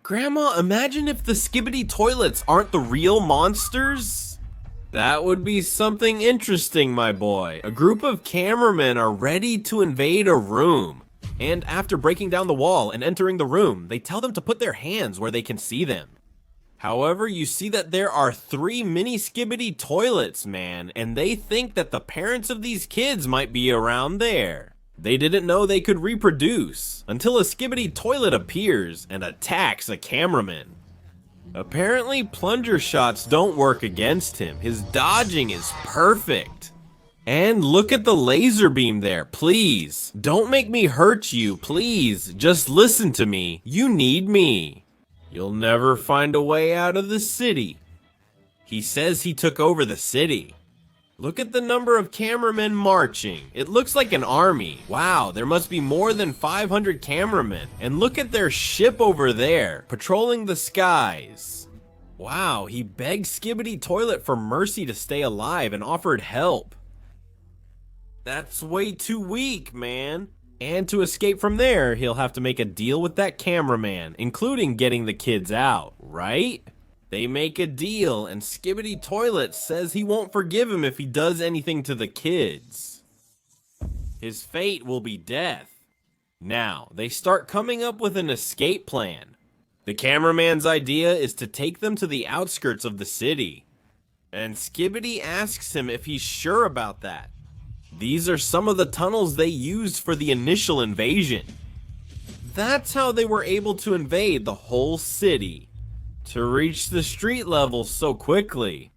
Grandma, imagine if the Skibidi toilets aren't the real monsters? That would be something interesting, my boy. A group of cameramen are ready to invade a room. And after breaking down the wall and entering the room, they tell them to put their hands where they can see them. However, you see that there are 3 mini Skibidi toilets, man, and they think that the parents of these kids might be around there. They didn't know they could reproduce until a Skibidi toilet appears and attacks a cameraman. Apparently, plunger shots don't work against him. His dodging is perfect. And look at the laser beam there, please. Don't make me hurt you, please. Just listen to me. You need me. You'll never find a way out of the city. He says he took over the city. Look at the number of cameramen marching. It looks like an army. Wow, there must be more than 500 cameramen. And look at their ship over there, patrolling the skies. Wow, he begged Skibidi Toilet for mercy to stay alive and offered help. That's way too weak, man. And to escape from there, he'll have to make a deal with that cameraman, including getting the kids out, right? They make a deal, and Skibidi Toilet says he won't forgive him if he does anything to the kids. His fate will be death. Now, they start coming up with an escape plan. The cameraman's idea is to take them to the outskirts of the city. And Skibidi asks him if he's sure about that. These are some of the tunnels they used for the initial invasion. That's how they were able to invade the whole city. To reach the street level so quickly.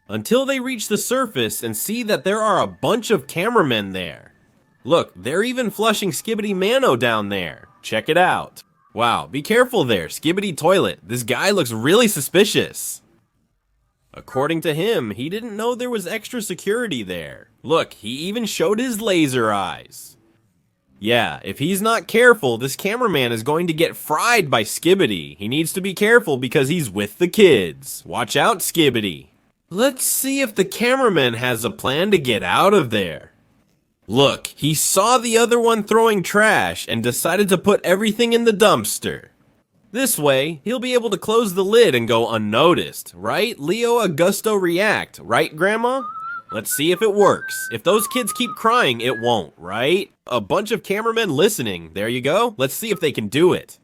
Until they reach the surface and see that there are a bunch of cameramen there. Look, they're even flushing Skibidi Mano down there. Check it out. Wow, be careful there, Skibidi Toilet. This guy looks really suspicious. According to him, he didn't know there was extra security there. Look, he even showed his laser eyes. Yeah, if he's not careful, this cameraman is going to get fried by Skibidi. He needs to be careful because he's with the kids. Watch out, Skibidi. Let's see if the cameraman has a plan to get out of there. Look, he saw the other one throwing trash and decided to put everything in the dumpster. This way, he'll be able to close the lid and go unnoticed, right? Leo Augusto react, right, Grandma? Let's see if it works. If those kids keep crying, it won't, right? A bunch of cameramen listening. There you go. Let's see if they can do it.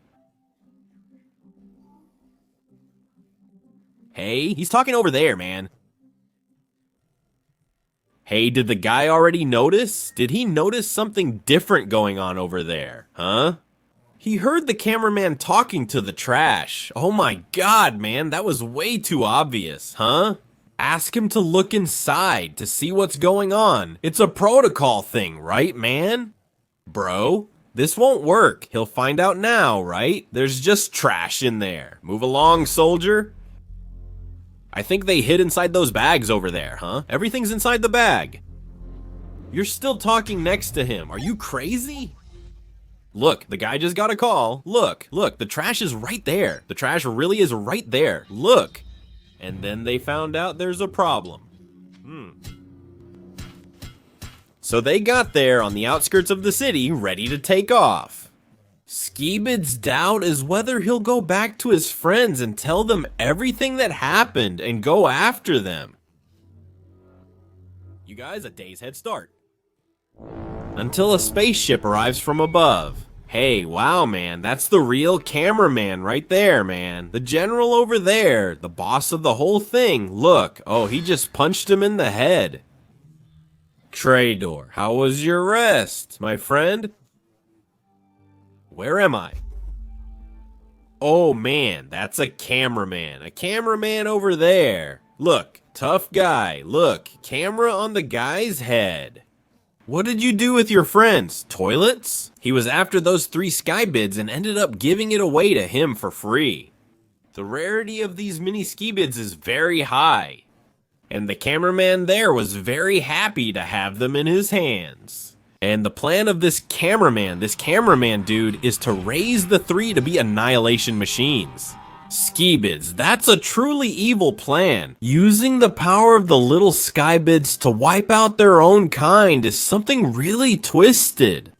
Hey, he's talking over there, man. Hey, did the guy already notice? Did he notice something different going on over there, huh? He heard the cameraman talking to the trash. Oh my god, man, that was way too obvious, huh? Ask him to look inside to see what's going on. It's a protocol thing, right, man? Bro, this won't work. He'll find out now, right? There's just trash in there. Move along, soldier. I think they hid inside those bags over there, huh? Everything's inside the bag. You're still talking next to him. Are you crazy? Look, the guy just got a call. Look, the trash is right there. The trash really is right there. Look. And then they found out there's a problem. So they got there on the outskirts of the city, ready to take off. Skibid's doubt is whether he'll go back to his friends and tell them everything that happened and go after them. You guys, a day's head start. Until a spaceship arrives from above. Hey, wow, man, that's the real cameraman right there, man. The general over there, the boss of the whole thing. Look, oh, he just punched him in the head. Traidor, how was your rest, my friend? Where am I? Oh, man, that's a cameraman. A cameraman over there. Look, tough guy. Look, camera on the guy's head. What did you do with your friends? Toilets? He was after those 3 Skibids and ended up giving it away to him for free. The rarity of these mini Skibids is very high. And the cameraman there was very happy to have them in his hands. And the plan of this cameraman dude, is to raise the 3 to be annihilation machines. Skibids, that's a truly evil plan. Using the power of the little Skibids to wipe out their own kind is something really twisted.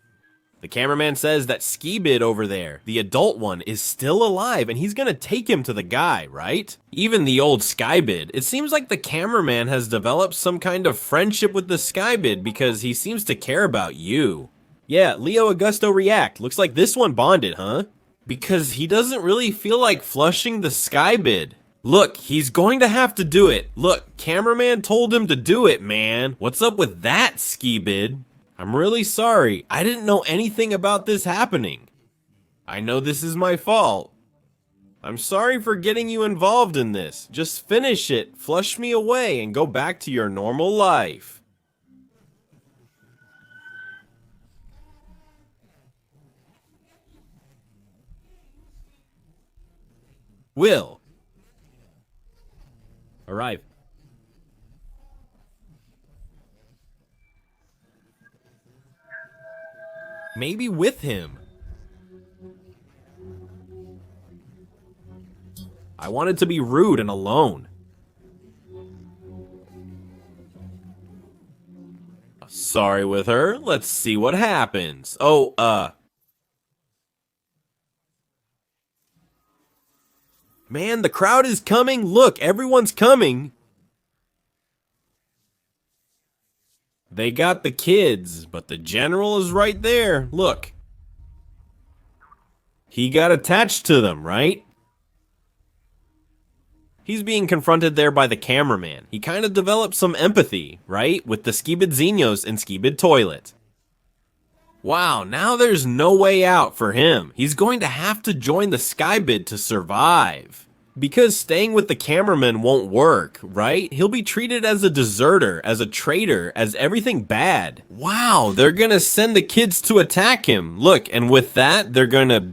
The cameraman says that Skibidi over there, the adult one, is still alive and he's gonna take him to the guy, right? Even the old Skibidi. It seems like the cameraman has developed some kind of friendship with the Skibidi because he seems to care about you. Yeah, Leo Augusto react. Looks like this one bonded, huh? Because he doesn't really feel like flushing the Skibidi. Look, he's going to have to do it. Look, cameraman told him to do it, man. What's up with that, Skibidi? I'm really sorry. I didn't know anything about this happening. I know this is my fault. I'm sorry for getting you involved in this. Just finish it, flush me away, and go back to your normal life. Will. Arrive. Maybe with him. I wanted to be rude and alone. Sorry with her. Let's see what happens. Man, the crowd is coming. Look, everyone's coming. They got the kids, but the general is right there. Look. He got attached to them, right? He's being confronted there by the cameraman. He kind of developed some empathy, right? With the Skibidzinhos and Skibidi toilet. Wow, now there's no way out for him. He's going to have to join the Skibidi to survive. Because staying with the cameraman won't work, right? He'll be treated as a deserter, as a traitor, as everything bad. Wow, they're gonna send the kids to attack him. Look, and with that, they're gonna...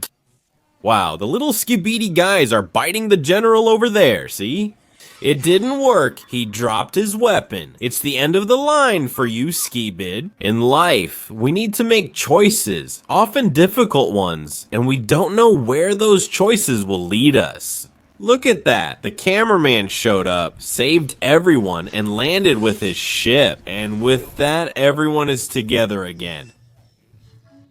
Wow, the little Skibidi guys are biting the general over there, see? It didn't work. He dropped his weapon. It's the end of the line for you, Skibidi. In life, we need to make choices, often difficult ones, and we don't know where those choices will lead us. Look at that. The cameraman showed up, saved everyone, and landed with his ship. And with that, everyone is together again.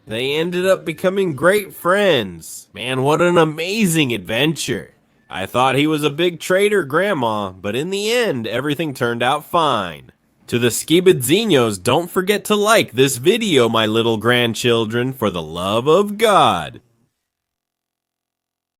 They ended up becoming great friends. Man, what an amazing adventure. I thought he was a big traitor, Grandma, but in the end, everything turned out fine. To the Skibidzinhos, don't forget to like this video, my little grandchildren, for the love of God.